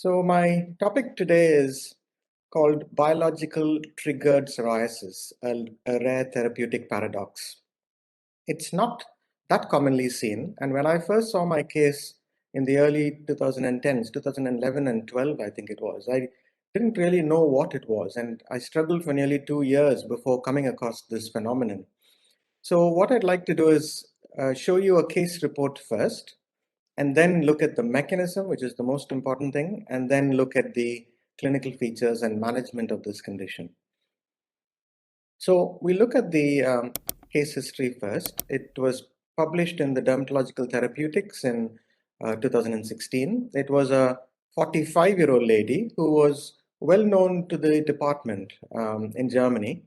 So my topic today is called biological triggered psoriasis, a rare therapeutic paradox. It's not that commonly seen, and when I first saw my case in the early 2010s, 2011 and 12, I think it was, I didn't really know what it was, and I struggled for nearly 2 years before coming across this phenomenon. So what I'd like to do is show you a case report first, and then look at the mechanism, which is the most important thing, and then look at the clinical features and management of this condition. So we look at the case history first. It was published in the Dermatological Therapeutics in 2016. It was a 45-year-old lady who was well known to the department in Germany,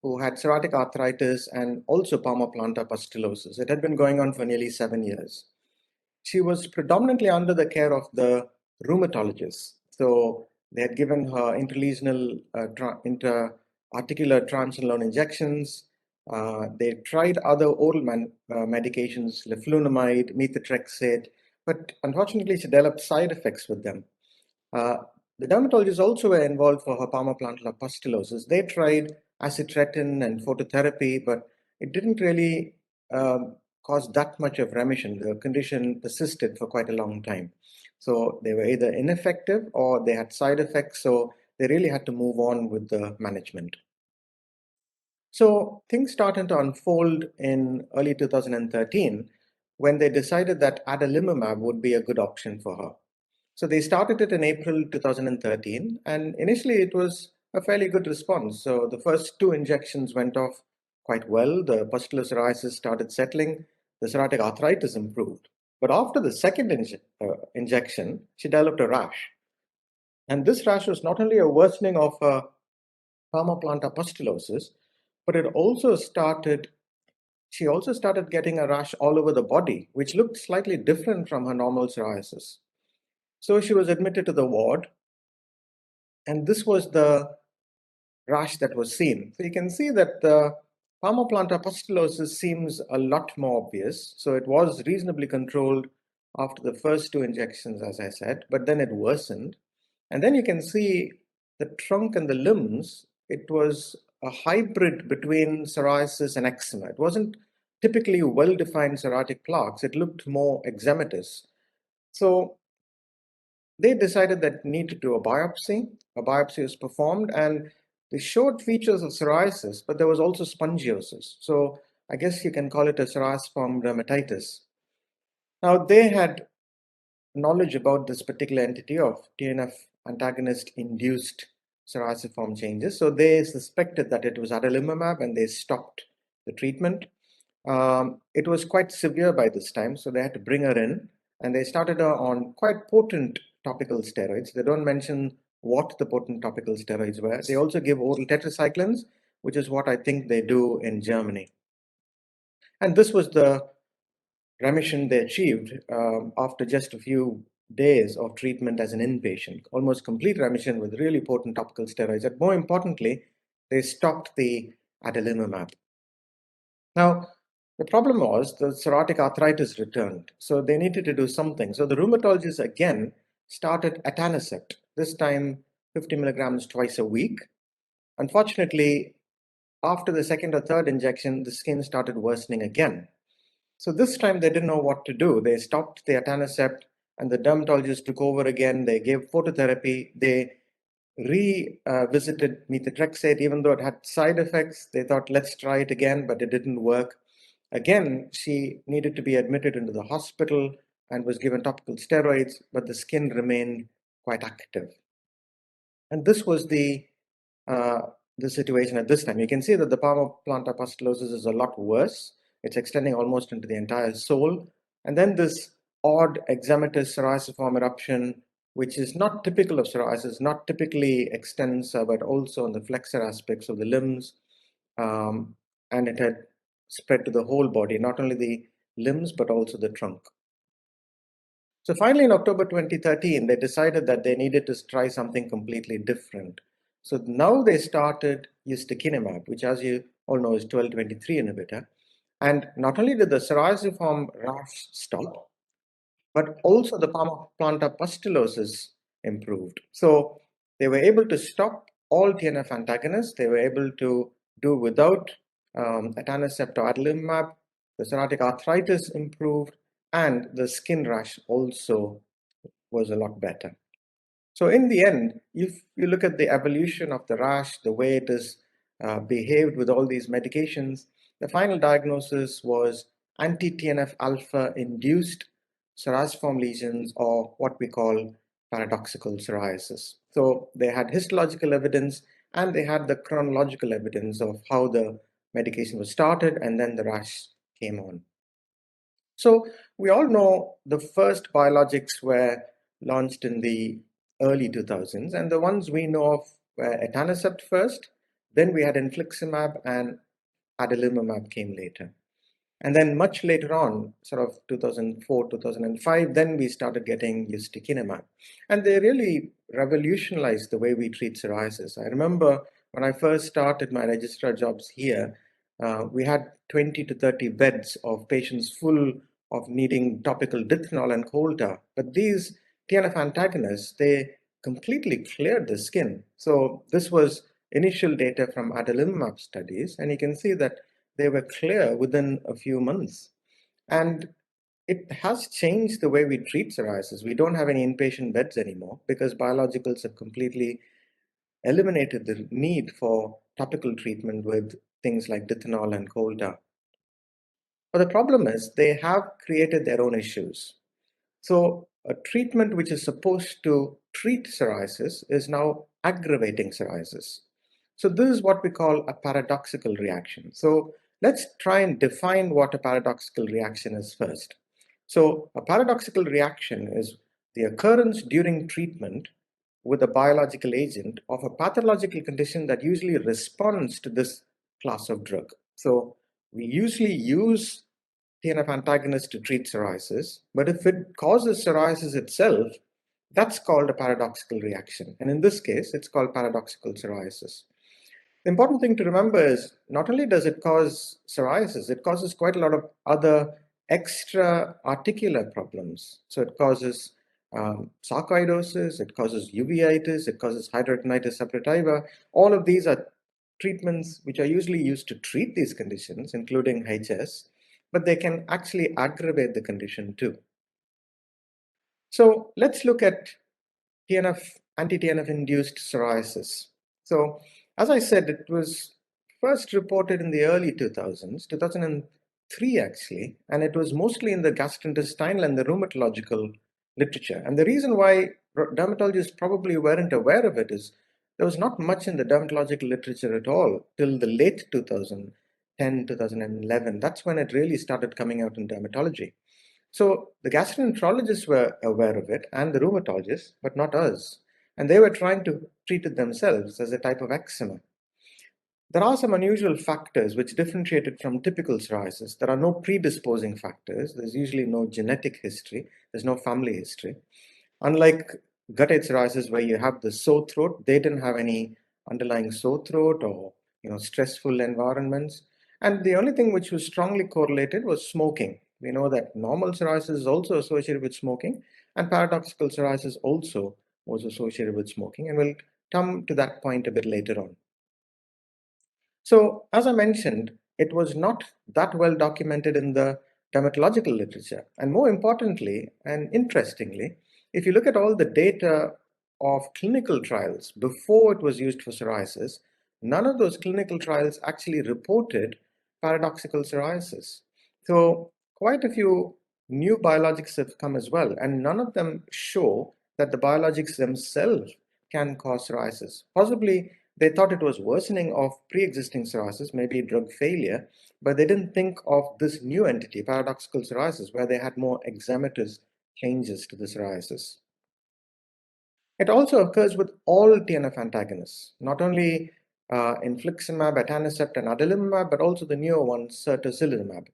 who had psoriatic arthritis and also palmoplantar pustulosis. It had been going on for nearly 7 years. She was predominantly under the care of the rheumatologist. So they had given her interlesional intra-articular triamcinolone injections. They tried other oral medications, leflunomide, methotrexate, but unfortunately she developed side effects with them. The dermatologists also were involved for her palmoplantar pustulosis. They tried acitretin and phototherapy, but it didn't really cause that much of remission. The condition persisted for quite a long time. So they were either ineffective or they had side effects. So they really had to move on with the management. So things started to unfold in early 2013 when they decided that adalimumab would be a good option for her. So they started it in April 2013, and initially it was a fairly good response. So the first 2 injections went off quite well. The pustular psoriasis started settling. The psoriatic arthritis improved. But after the second injection, she developed a rash. And this rash was not only a worsening of palmoplantar pustulosis, but she also started getting a rash all over the body, which looked slightly different from her normal psoriasis. So she was admitted to the ward, and this was the rash that was seen. So you can see that the palmoplantar pustulosis seems a lot more obvious. So it was reasonably controlled after the first 2 injections, as I said, but then it worsened. And then you can see the trunk and the limbs. It was a hybrid between psoriasis and eczema. It wasn't typically well-defined psoriatic plaques. It looked more eczematous. So they decided that need to do a biopsy. A biopsy was performed and they showed features of psoriasis, but there was also spongiosis. So I guess you can call it a psoriasiform dermatitis. Now they had knowledge about this particular entity of TNF antagonist induced psoriasiform changes. So they suspected that it was adalimumab and they stopped the treatment. It was quite severe by this time, so they had to bring her in and they started her on quite potent topical steroids. They don't mention what the potent topical steroids were. They also give oral tetracyclines, which is what I think they do in Germany. And this was the remission they achieved after just a few days of treatment as an inpatient, almost complete remission with really potent topical steroids. And more importantly, they stopped the adalimumab. Now, the problem was the psoriatic arthritis returned, so they needed to do something. So the rheumatologists again started etanercept, this time 50 milligrams twice a week. Unfortunately, after the second or third injection, the skin started worsening again. So this time they didn't know what to do. They stopped the etanercept and the dermatologist took over again. They gave phototherapy. They revisited methotrexate, even though it had side effects. They thought, let's try it again, but it didn't work. Again, she needed to be admitted into the hospital and was given topical steroids, but the skin remained quite active. And this was the situation at this time. You can see that the palmoplantar pustulosis is a lot worse. It's extending almost into the entire sole. And then this odd eczematous psoriasiform eruption, which is not typical of psoriasis, not typically extends, but also on the flexor aspects of the limbs. And it had spread to the whole body, not only the limbs, but also the trunk. So finally, in October 2013, they decided that they needed to try something completely different. So now they started ustekinumab, which, as you all know, is 1223 inhibitor. And not only did the psoriasiform rash stop, but also the palmoplantar pustulosis improved. So they were able to stop all TNF antagonists. They were able to do without etanercept or adalimumab. The psoriatic arthritis improved, and the skin rash also was a lot better. So in the end, if you look at the evolution of the rash, the way it is behaved with all these medications, the final diagnosis was anti-TNF alpha induced psoriasiform lesions, or what we call paradoxical psoriasis. So they had histological evidence and they had the chronological evidence of how the medication was started and then the rash came on. So we all know the first biologics were launched in the early 2000s, and the ones we know of were etanercept first, then we had infliximab, and adalimumab came later. And then much later on, sort of 2004, 2005, then we started getting ustekinumab. And they really revolutionized the way we treat psoriasis. I remember when I first started my registrar jobs here, we had 20 to 30 beds of patients full of needing topical dithanol and Colta. But these TNF antagonists, they completely cleared the skin. So this was initial data from adalimumab studies, and you can see that they were clear within a few months. And it has changed the way we treat psoriasis. We don't have any inpatient beds anymore because biologicals have completely eliminated the need for topical treatment with things like dithanol and Colta. But the problem is they have created their own issues. So a treatment which is supposed to treat psoriasis is now aggravating psoriasis. So this is what we call a paradoxical reaction. So let's try and define what a paradoxical reaction is first. So a paradoxical reaction is the occurrence during treatment with a biological agent of a pathological condition that usually responds to this class of drug. So we usually use TNF antagonists to treat psoriasis, but if it causes psoriasis itself, that's called a paradoxical reaction. And in this case, it's called paradoxical psoriasis. The important thing to remember is not only does it cause psoriasis, it causes quite a lot of other extra articular problems. So it causes sarcoidosis, it causes uveitis, it causes hidradenitis suppurativa. All of these are treatments which are usually used to treat these conditions, including HS, but they can actually aggravate the condition too. So let's look at anti-TNF induced psoriasis. So as I said, it was first reported in the early 2000s, 2003 actually, and it was mostly in the gastrointestinal and the rheumatological literature. And the reason why dermatologists probably weren't aware of it is there was not much in the dermatological literature at all till the late 2010, 2011. That's when it really started coming out in dermatology. So the gastroenterologists were aware of it and the rheumatologists, but not us. And they were trying to treat it themselves as a type of eczema. There are some unusual factors which differentiate it from typical psoriasis. There are no predisposing factors. There's usually no genetic history. There's no family history. Unlike gutted psoriasis, where you have the sore throat, they didn't have any underlying sore throat or stressful environments. And the only thing which was strongly correlated was smoking. We know that normal psoriasis is also associated with smoking, and paradoxical psoriasis also was associated with smoking. And we'll come to that point a bit later on. So, as I mentioned, it was not that well documented in the dermatological literature. And more importantly, and interestingly, if you look at all the data of clinical trials before it was used for psoriasis, none of those clinical trials actually reported paradoxical psoriasis. So, quite a few new biologics have come as well, and none of them show that the biologics themselves can cause psoriasis. Possibly they thought it was worsening of pre-existing psoriasis, maybe drug failure, but they didn't think of this new entity, paradoxical psoriasis, where they had more eczematous changes to the psoriasis. It also occurs with all TNF antagonists, not only infliximab, etanercept, and adalimumab, but also the newer one, certosilimab.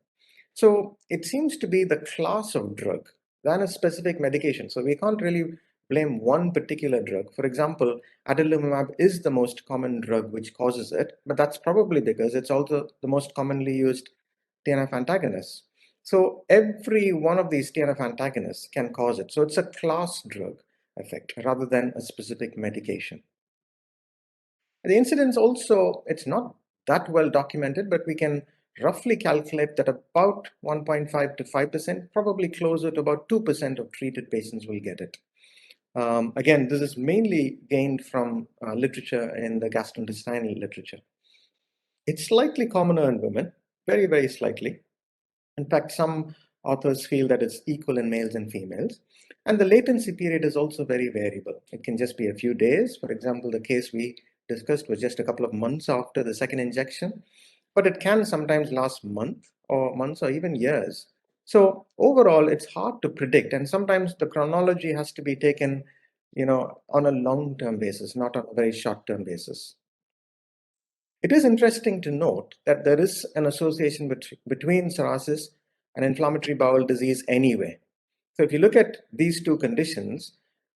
So it seems to be the class of drug than a specific medication. So we can't really blame one particular drug. For example, adalimumab is the most common drug which causes it, but that's probably because it's also the most commonly used TNF antagonist. So every one of these TNF antagonists can cause it. So it's a class drug. effect rather than a specific medication. The incidence also, it's not that well documented, but we can roughly calculate that about 1.5 to 5%, probably closer to about 2% of treated patients will get it. Again, this is mainly gained from literature in the gastrointestinal literature. It's slightly commoner in women, very, very slightly. In fact, some authors feel that it's equal in males and females. And the latency period is also very variable. It can just be a few days. For example, the case we discussed was just a couple of months after the second injection, but it can sometimes last months or even years. So overall, it's hard to predict. And sometimes the chronology has to be taken, on a long-term basis, not on a very short-term basis. It is interesting to note that there is an association between psoriasis and inflammatory bowel disease anyway. So if you look at these two conditions,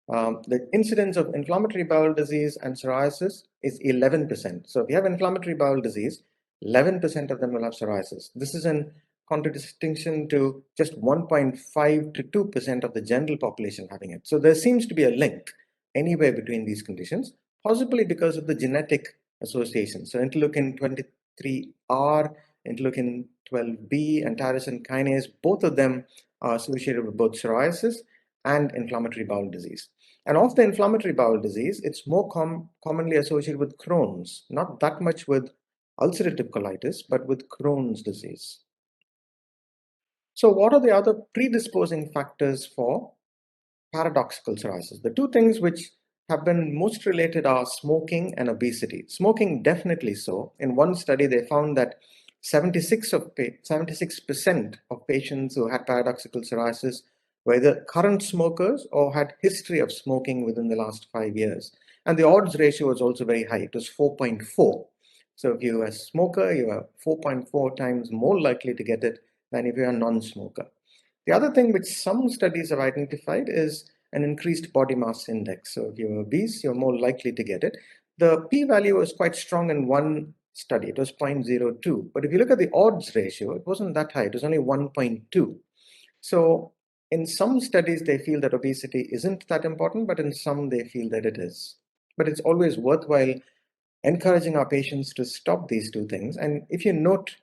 the incidence of inflammatory bowel disease and psoriasis is 11%. So if you have inflammatory bowel disease, 11% of them will have psoriasis. This is in contradistinction to just 1.5 to 2% of the general population having it. So there seems to be a link anyway between these conditions, possibly because of the genetic association. So interleukin 23R, interleukin 12B, and tyrosine kinase, both of them are associated with both psoriasis and inflammatory bowel disease. And of the inflammatory bowel disease, it's more commonly associated with Crohn's, not that much with ulcerative colitis, but with Crohn's disease. So what are the other predisposing factors for paradoxical psoriasis? The two things which have been most related are smoking and obesity. Smoking, definitely so. In one study, they found that 76% of patients who had paradoxical psoriasis were either current smokers or had history of smoking within the last 5 years. And the odds ratio was also very high. It was 4.4. So if you are a smoker, you are 4.4 times more likely to get it than if you are a non-smoker. The other thing which some studies have identified is an increased body mass index. So if you're obese, you're more likely to get it. The p-value was quite strong in one study. It was 0.02. But if you look at the odds ratio, it wasn't that high. It was only 1.2. So in some studies, they feel that obesity isn't that important, but in some, they feel that it is. But it's always worthwhile encouraging our patients to stop these two things. And if you note,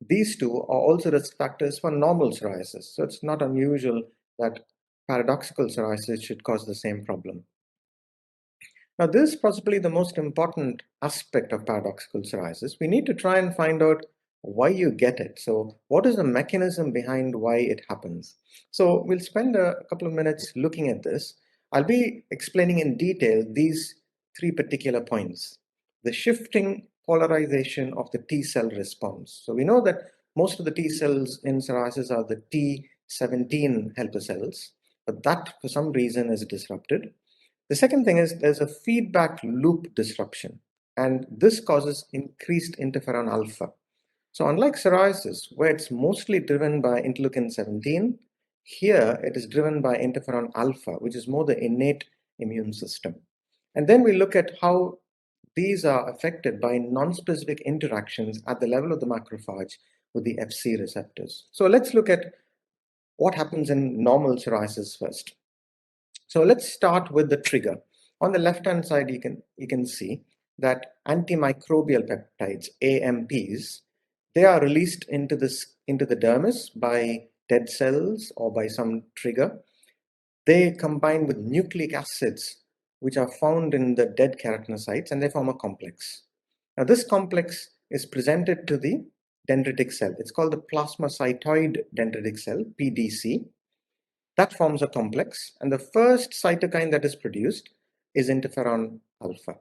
these two are also risk factors for normal psoriasis. So it's not unusual that paradoxical psoriasis should cause the same problem. Now, this is possibly the most important aspect of paradoxical psoriasis. We need to try and find out why you get it. So what is the mechanism behind why it happens? So we'll spend a couple of minutes looking at this. I'll be explaining in detail these three particular points. The shifting polarization of the T cell response. So we know that most of the T cells in psoriasis are the T17 helper cells, but that for some reason is disrupted. The second thing is there's a feedback loop disruption, and this causes increased interferon alpha. So unlike psoriasis, where it's mostly driven by interleukin 17, here it is driven by interferon alpha, which is more the innate immune system. And then we look at how these are affected by non-specific interactions at the level of the macrophage with the Fc receptors. So let's look at what happens in normal psoriasis first. So let's start with the trigger. On the left-hand side, you can see that antimicrobial peptides, AMPs, they are released into the dermis by dead cells or by some trigger. They combine with nucleic acids, which are found in the dead keratinocytes, and they form a complex. Now, this complex is presented to the dendritic cell. It's called the plasmacytoid dendritic cell, PDC. That forms a complex, and the first cytokine that is produced is interferon alpha.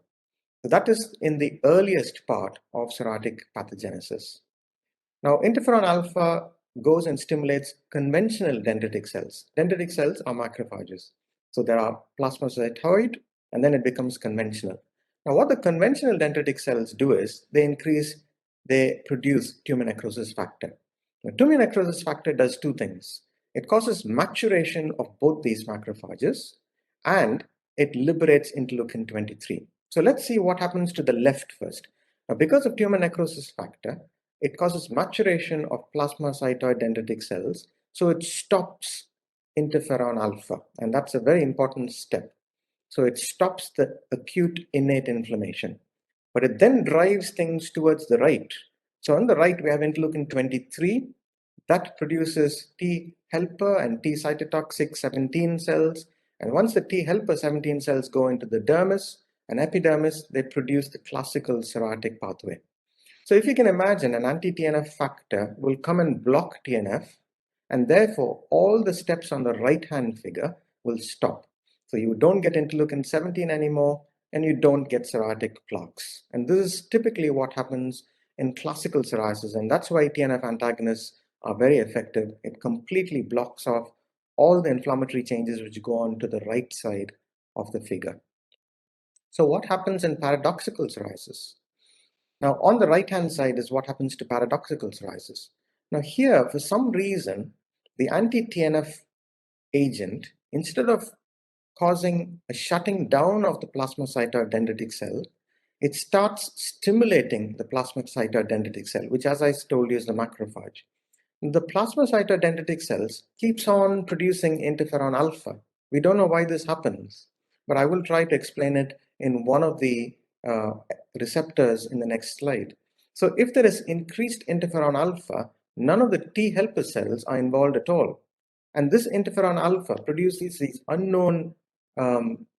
So that is in the earliest part of psoriatic pathogenesis. Now, interferon alpha goes and stimulates conventional dendritic cells. Dendritic cells are macrophages. So there are plasmacytoid, and then it becomes conventional. Now, what the conventional dendritic cells do is they produce tumor necrosis factor. Now, tumor necrosis factor does two things. It causes maturation of both these macrophages, and it liberates interleukin 23. So let's see what happens to the left first. Now, because of tumor necrosis factor, it causes maturation of plasmacytoid dendritic cells, so it stops interferon alpha, and that's a very important step. So it stops the acute innate inflammation, but it then drives things towards the right. So on the right, we have interleukin 23 that produces T helper and T cytotoxic 17 cells. And once the T helper 17 cells go into the dermis and epidermis, they produce the classical psoriatic pathway. So if you can imagine, an anti-TNF factor will come and block TNF, and therefore all the steps on the right-hand figure will stop. So you don't get interleukin 17 anymore, and you don't get psoriatic plaques. And this is typically what happens in classical psoriasis, and that's why TNF antagonists are very effective. It completely blocks off all the inflammatory changes which go on to the right side of the figure. So what happens in paradoxical psoriasis? Now, on the right-hand side is what happens to paradoxical psoriasis. Now, here, for some reason, the anti-TNF agent, instead of causing a shutting down of the plasmacytoid dendritic cell, it starts stimulating the plasmacytoid dendritic cell, which, as I told you, is the macrophage. The plasmacytoid dendritic cells keeps on producing interferon alpha. We don't know why this happens, but I will try to explain it in one of the uh, receptors in the next slide. So if there is increased interferon alpha, none of the T helper cells are involved at all. And this interferon alpha produces these unknown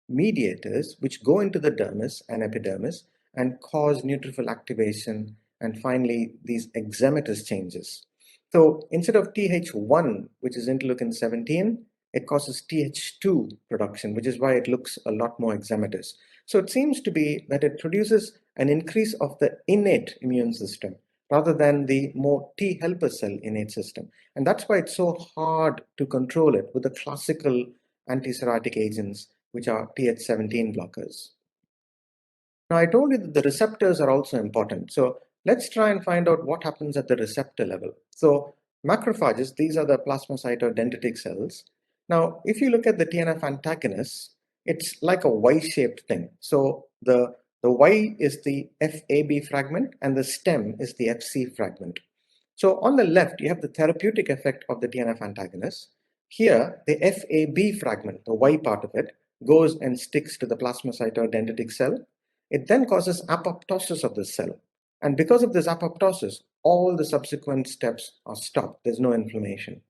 mediators which go into the dermis and epidermis and cause neutrophil activation and finally these eczematous changes. So instead of Th1, which is interleukin 17, it causes Th2 production, which is why it looks a lot more eczematous. So it seems to be that it produces an increase of the innate immune system rather than the more T helper cell innate system. And that's why it's so hard to control it with the classical antipsoriatic agents, which are Th17 blockers. Now, I told you that the receptors are also important. So let's try and find out what happens at the receptor level. So macrophages, these are the plasmacytoid dendritic cells. Now, if you look at the TNF antagonists, it's like a Y-shaped thing. So the Y is the FAB fragment and the stem is the FC fragment. So on the left, you have the therapeutic effect of the TNF antagonist. Here, the FAB fragment, the Y part of it, goes and sticks to the plasmacytoid dendritic cell. It then causes apoptosis of the cell. And because of this apoptosis, all the subsequent steps are stopped. There's no inflammation.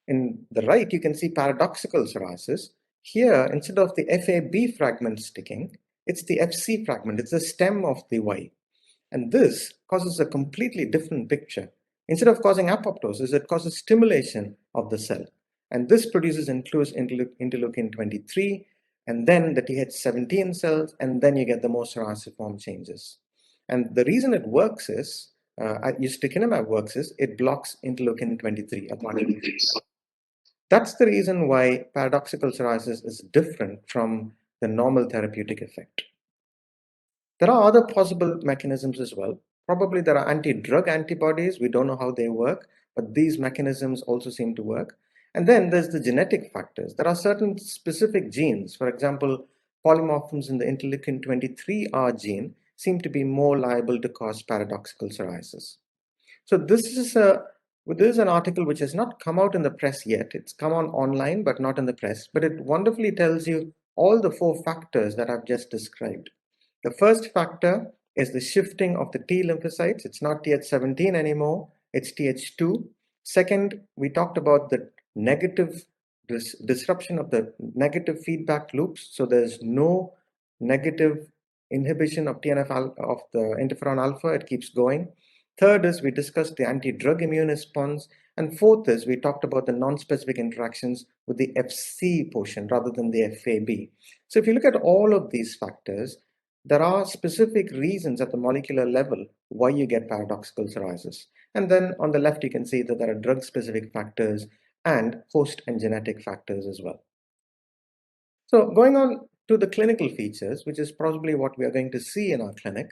In the right, you can see paradoxical psoriasis. Here, instead of the FAB fragment sticking, it's the FC fragment. It's the stem of the Y. And this causes a completely different picture. Instead of causing apoptosis, it causes stimulation of the cell. And this produces interleukin 23, and then the Th17 cells, and then you get the more Psoriasiform changes. And the reason it works is, ustekinumab works is, it blocks interleukin 23. That's the reason why paradoxical psoriasis is different from the normal therapeutic effect. There are other possible mechanisms as well. Probably there are anti-drug antibodies. We don't know how they work, but these mechanisms also seem to work. And then there's the genetic factors. There are certain specific genes. For example, polymorphisms in the interleukin 23R gene seem to be more liable to cause paradoxical psoriasis. So this is an article which has not come out in the press yet. It's come on online, but not in the press. But it wonderfully tells you all the four factors that I've just described. The first factor is the shifting of the T lymphocytes. It's not Th17 anymore, it's Th2. Second, we talked about the negative disruption of the negative feedback loops. So there's no negative inhibition of TNF of the interferon alpha, it keeps going. Third is we discussed the anti-drug immune response. And fourth is we talked about the non-specific interactions with the FC portion rather than the FAB. So if you look at all of these factors, there are specific reasons at the molecular level why you get paradoxical psoriasis. And then on the left, you can see that there are drug-specific factors and host and genetic factors as well. So going on to the clinical features, which is probably what we are going to see in our clinic,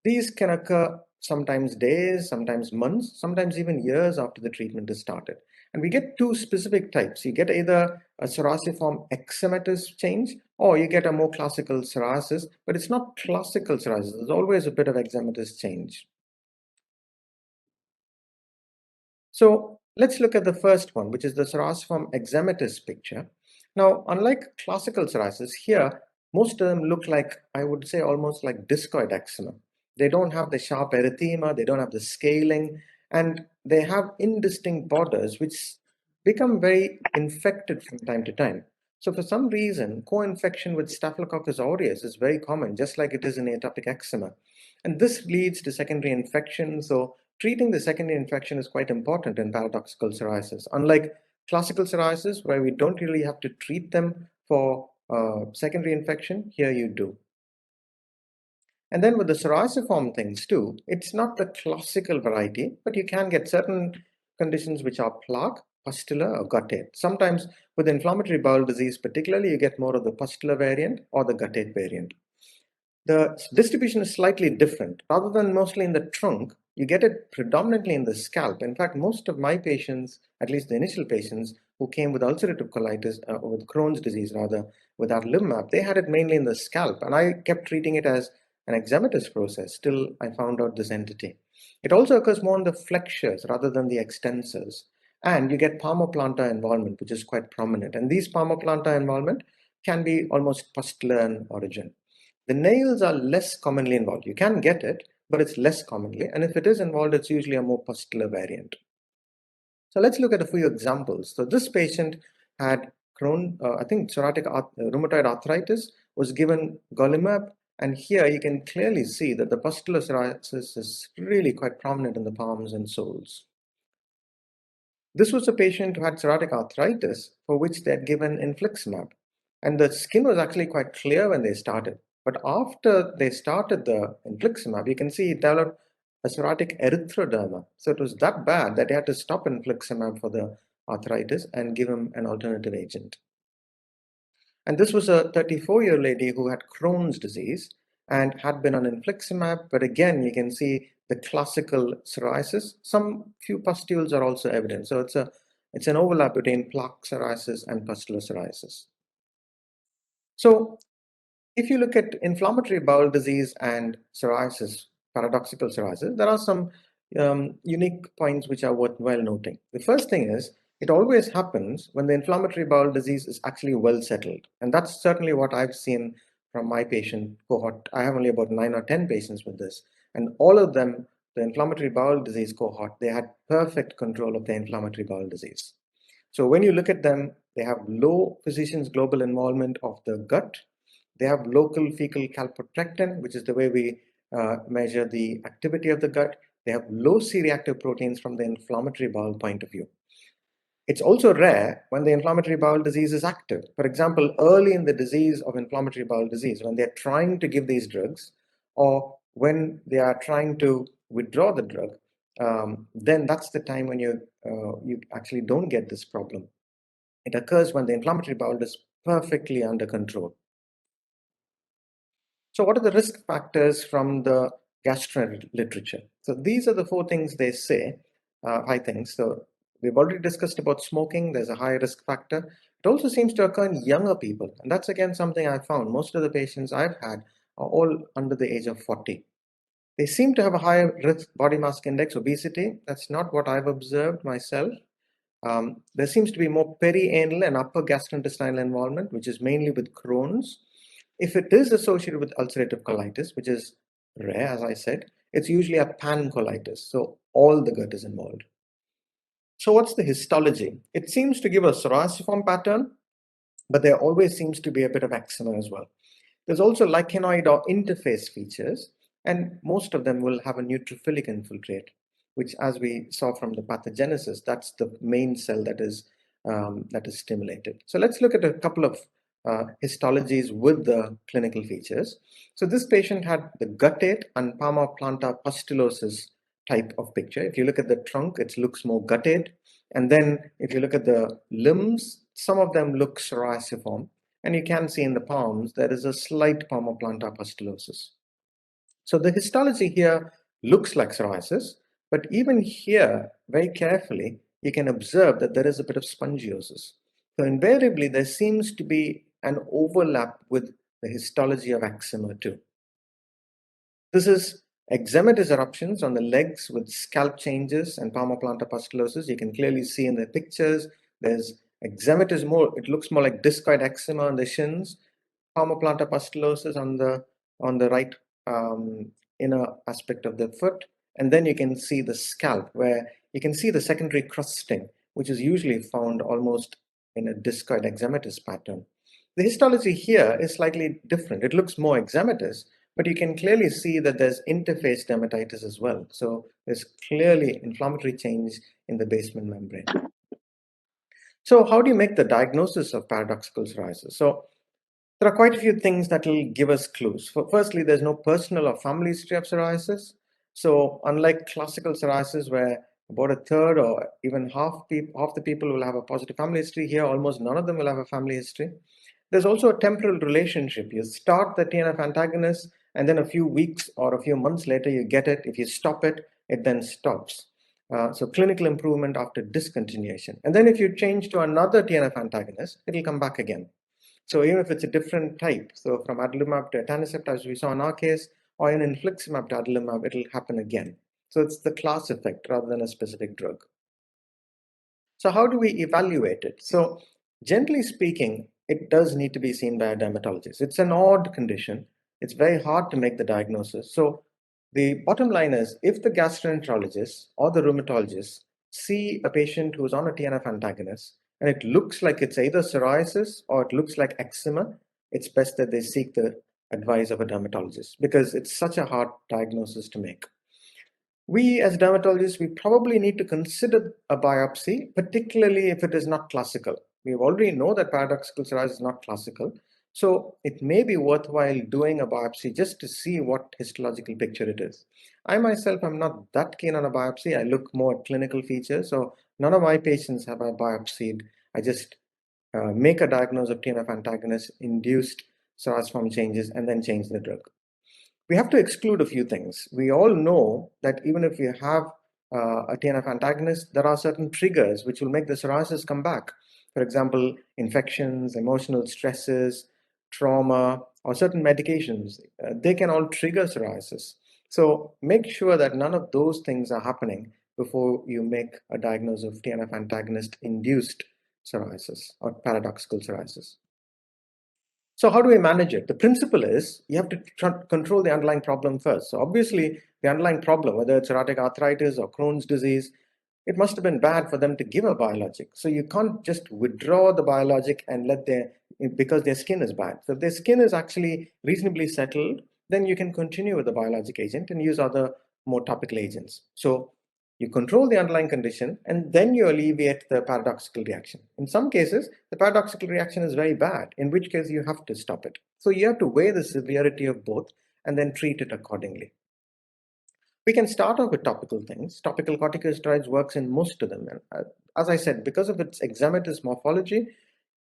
these can occur sometimes days, sometimes months, sometimes even years after the treatment is started. And we get two specific types. You get either a psoriasiform eczematous change, or you get a more classical psoriasis, but it's not classical psoriasis. There's always a bit of eczematous change. So let's look at the first one, which is the psoriasiform eczematous picture. Now, unlike classical psoriasis, here, most of them look like, I would say, almost like discoid eczema. They don't have the sharp erythema, they don't have the scaling, and they have indistinct borders which become very infected from time to time. So for some reason, co-infection with Staphylococcus aureus is very common, just like it is in atopic eczema. And this leads to secondary infection. So treating the secondary infection is quite important in paradoxical psoriasis. Unlike classical psoriasis, where we don't really have to treat them for secondary infection, here you do. And then with the psoriasiform things too, it's not the classical variety, but you can get certain conditions which are plaque, pustular, or guttate. Sometimes with inflammatory bowel disease particularly, you get more of the pustular variant or the guttate variant. The distribution is slightly different. Rather than mostly in the trunk, you get it predominantly in the scalp. In fact, most of my patients, at least the initial patients who came with ulcerative colitis, or with Crohn's disease rather, with adalimumab, they had it mainly in the scalp. And I kept treating it as an eczematous process till I found out this entity. It also occurs more in the flexures rather than the extensors. And you get palmoplantar involvement, which is quite prominent. And these palmoplantar involvement can be almost pustular in origin. The nails are less commonly involved. You can get it, but it's less commonly. And if it is involved, it's usually a more pustular variant. So let's look at a few examples. So this patient had I think rheumatoid arthritis, was given golimumab. And here you can clearly see that the pustular psoriasis is really quite prominent in the palms and soles. This was a patient who had psoriatic arthritis for which they had given infliximab. And the skin was actually quite clear when they started. But after they started the infliximab, you can see it developed a psoriatic erythroderma. So it was that bad that they had to stop infliximab for the arthritis and give him an alternative agent. And this was a 34-year lady who had Crohn's disease and had been on infliximab. But again, you can see the classical psoriasis. Some few pustules are also evident. So it's an overlap between plaque psoriasis and pustular psoriasis. So if you look at inflammatory bowel disease and psoriasis, paradoxical psoriasis, there are some unique points which are worthwhile noting. The first thing is, it always happens when the inflammatory bowel disease is actually well settled. And that's certainly what I've seen from my patient cohort. I have only about 9 or 10 patients with this. And all of them, the inflammatory bowel disease cohort, they had perfect control of the inflammatory bowel disease. So when you look at them, they have low physician's global involvement of the gut. They have local fecal calprotectin, which is the way we measure the activity of the gut. They have low C-reactive proteins from the inflammatory bowel point of view. It's also rare when the inflammatory bowel disease is active. For example, early in the disease of inflammatory bowel disease, when they're trying to give these drugs, or when they are trying to withdraw the drug, then that's the time when you actually don't get this problem. It occurs when the inflammatory bowel is perfectly under control. So what are the risk factors from the gastro literature? So these are the 4 things they say, 5 things. So we've already discussed about smoking. There's a high risk factor. It also seems to occur in younger people. And that's again something I found. Most of the patients I've had are all under the age of 40. They seem to have a higher risk body mass index, obesity. That's not what I've observed myself. There seems to be more perianal and upper gastrointestinal involvement, which is mainly with Crohn's. If it is associated with ulcerative colitis, which is rare, as I said, it's usually a pancolitis. So all the gut is involved. So what's the histology? It seems to give a psoriasiform pattern, but there always seems to be a bit of eczema as well. There's also lichenoid or interface features, and most of them will have a neutrophilic infiltrate, which, as we saw from the pathogenesis, that's the main cell that is stimulated. So let's look at a couple of histologies with the clinical features. So this patient had the guttate and palmoplantar pustulosis type of picture. If you look at the trunk, it looks more guttate. And then if you look at the limbs, some of them look psoriasiform. And you can see in the palms, there is a slight palmoplantar pustulosis. So the histology here looks like psoriasis, but even here, very carefully, you can observe that there is a bit of spongiosis. So invariably, there seems to be an overlap with the histology of eczema too. This is eczematous eruptions on the legs with scalp changes and palmoplantar pustulosis. You can clearly see in the pictures, there's Eczematous it looks more like discoid eczema on the shins, palmoplantar pustulosis on the right inner aspect of the foot, and then you can see the scalp where you can see the secondary crusting, which is usually found almost in a discoid eczematous pattern. The histology here is slightly different. It looks more eczematous, but you can clearly see that there's interface dermatitis as well. So there's clearly inflammatory change in the basement membrane. So how do you make the diagnosis of paradoxical psoriasis? So there are quite a few things that will give us clues. Firstly, there's no personal or family history of psoriasis. So unlike classical psoriasis, where about a third or even half the people will have a positive family history, here almost none of them will have a family history. There's also a temporal relationship. You start the TNF antagonist, and then a few weeks or a few months later, you get it. If you stop it, it then stops. So clinical improvement after discontinuation. And then if you change to another TNF antagonist, it'll come back again. So even if it's a different type, so from adalimumab to etanercept, as we saw in our case, or in infliximab to adalimumab, it'll happen again. So it's the class effect rather than a specific drug. So how do we evaluate it? So generally speaking, it does need to be seen by a dermatologist. It's an odd condition. It's very hard to make the diagnosis. So the bottom line is, if the gastroenterologist or the rheumatologist see a patient who's on a TNF antagonist and it looks like it's either psoriasis or it looks like eczema, it's best that they seek the advice of a dermatologist because it's such a hard diagnosis to make. We as dermatologists, we probably need to consider a biopsy, particularly if it is not classical. We already know that paradoxical psoriasis is not classical. So it may be worthwhile doing a biopsy just to see what histological picture it is. I myself am not that keen on a biopsy. I look more at clinical features. So none of my patients have I biopsied. I just make a diagnosis of TNF antagonist induced psoriasiform changes and then change the drug. We have to exclude a few things. We all know that even if you have a TNF antagonist, there are certain triggers which will make the psoriasis come back. For example, infections, emotional stresses, trauma, or certain medications. They can all trigger psoriasis. So make sure that none of those things are happening before you make a diagnosis of TNF antagonist induced psoriasis or paradoxical psoriasis. So how do we manage it? The principle is you have to control the underlying problem first. So obviously the underlying problem, whether it's psoriatic arthritis or Crohn's disease, it must have been bad for them to give a biologic. So you can't just withdraw the biologic and because their skin is bad. So if their skin is actually reasonably settled, then you can continue with the biologic agent and use other more topical agents. So you control the underlying condition and then you alleviate the paradoxical reaction. In some cases, the paradoxical reaction is very bad, in which case you have to stop it. So you have to weigh the severity of both and then treat it accordingly. We can start off with topical things. Topical corticosteroids works in most of them. And as I said, because of its eczematous morphology,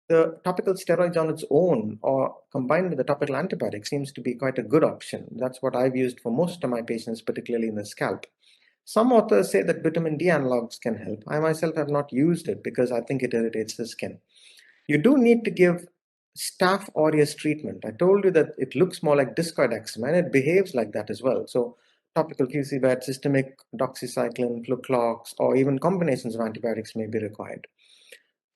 the topical steroids on its own or combined with the topical antibiotic seems to be quite a good option. That's what I've used for most of my patients, particularly in the scalp. Some authors say that vitamin D analogs can help. I myself have not used it because I think it irritates the skin. You do need to give staph aureus treatment. I told you that it looks more like discoid eczema and it behaves like that as well. So topical QC-VET, systemic doxycycline, Fluclox, or even combinations of antibiotics may be required.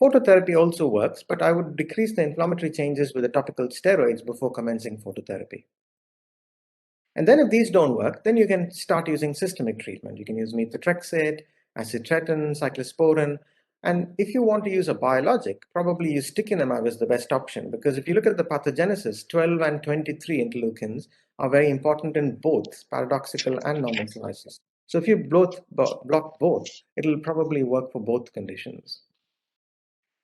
Phototherapy also works, but I would decrease the inflammatory changes with the topical steroids before commencing phototherapy. And then if these don't work, then you can start using systemic treatment. You can use methotrexate, acitretin, cyclosporin. And if you want to use a biologic, probably ustekinumab is the best option because if you look at the pathogenesis, 12 and 23 interleukins are very important in both paradoxical and normal psoriasis. So if you block both, it'll probably work for both conditions.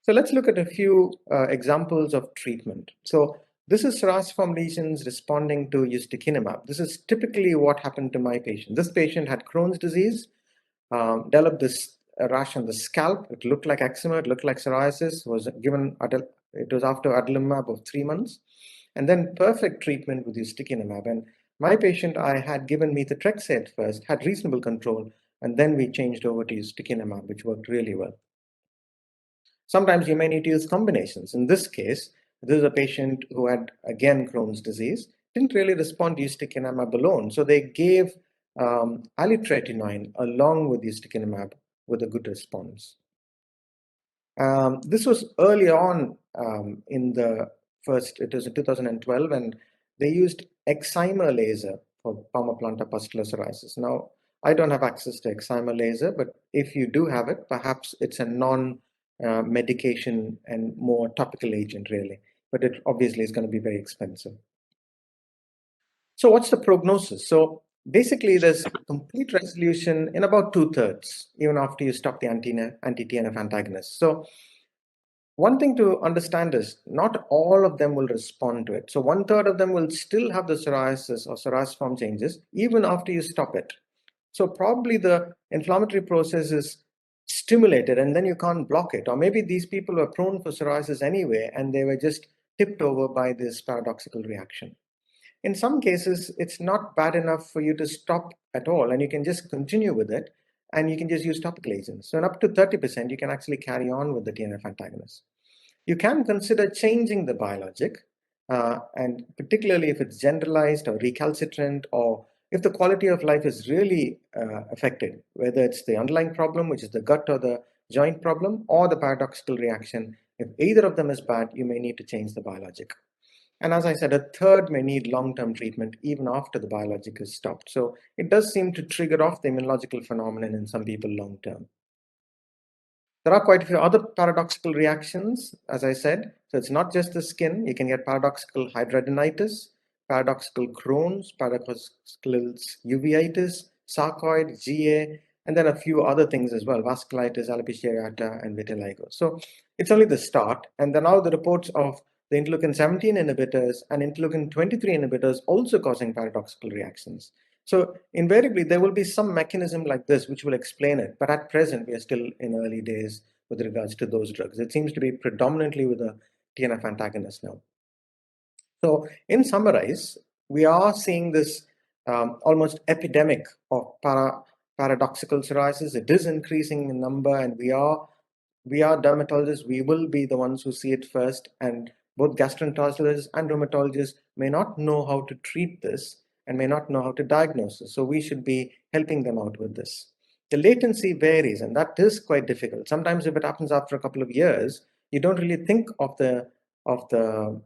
So let's look at a few examples of treatment. So this is psoriasiform lesions responding to ustekinumab. This is typically what happened to my patient. This patient had Crohn's disease, developed this rash on the scalp. It looked like eczema. It looked like psoriasis. It was after adalimumab of 3 months, and then perfect treatment with ustekinumab. And my patient, I had given methotrexate first, had reasonable control, and then we changed over to ustekinumab, which worked really well. Sometimes you may need to use combinations. In this case, this is a patient who had, again, Crohn's disease, didn't really respond to ustekinumab alone. So they gave alitretinoin along with ustekinumab with a good response. This was early on in the first, it was in 2012, and they used excimer laser for palmoplantar pustular psoriasis. Now, I don't have access to excimer laser, but if you do have it, perhaps it's a non-medication and more topical agent, really. But it obviously is going to be very expensive. So what's the prognosis? So basically, there's complete resolution in about 2/3, even after you stop the anti-TNF antagonist. So one thing to understand is not all of them will respond to it. So 1/3 of them will still have the psoriasis or psoriasiform changes even after you stop it. So probably the inflammatory process is stimulated and then you can't block it. Or maybe these people were prone for psoriasis anyway and they were just tipped over by this paradoxical reaction. In some cases, it's not bad enough for you to stop at all and you can just continue with it and you can just use topical agents. So in up to 30%, you can actually carry on with the TNF antagonist. You can consider changing the biologic, and particularly if it's generalized or recalcitrant, or if the quality of life is really affected, whether it's the underlying problem, which is the gut or the joint problem, or the paradoxical reaction. If either of them is bad, you may need to change the biologic. And as I said, a third may need long-term treatment even after the biologic is stopped. So it does seem to trigger off the immunological phenomenon in some people long-term. There are quite a few other paradoxical reactions, as I said. So it's not just the skin. You can get paradoxical hidradenitis, paradoxical Crohn's, paradoxical uveitis, sarcoid, GA, and then a few other things as well, vasculitis, alopecia areata, and vitiligo. So it's only the start. And then now the reports of the interleukin-17 inhibitors and interleukin-23 inhibitors also causing paradoxical reactions. So invariably, there will be some mechanism like this which will explain it. But at present, we are still in early days with regards to those drugs. It seems to be predominantly with a TNF antagonist now. So in summarize, we are seeing this almost epidemic of paradoxical psoriasis. It is increasing in number, and we are dermatologists. We will be the ones who see it first, and both gastroenterologists and rheumatologists may not know how to treat this and may not know how to diagnose it. So we should be helping them out with this. The latency varies, and that is quite difficult. Sometimes if it happens after a couple of years, you don't really think of the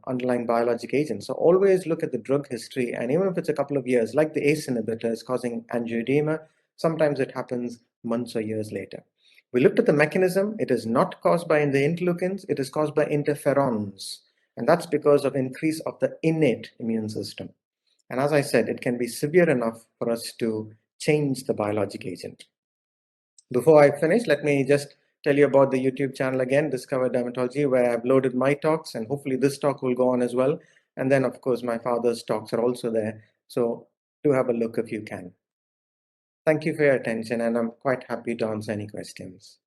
underlying biologic agent. So always look at the drug history, and even if it's a couple of years, like the ACE inhibitors causing angioedema, sometimes it happens months or years later. We looked at the mechanism. It is not caused by the interleukins, it is caused by interferons. And that's because of increase of the innate immune system. And as I said, it can be severe enough for us to change the biologic agent. Before I finish, let me just tell you about the YouTube channel again, Discover Dermatology, where I've loaded my talks, and hopefully this talk will go on as well. And then, of course, my father's talks are also there. So do have a look if you can. Thank you for your attention, and I'm quite happy to answer any questions.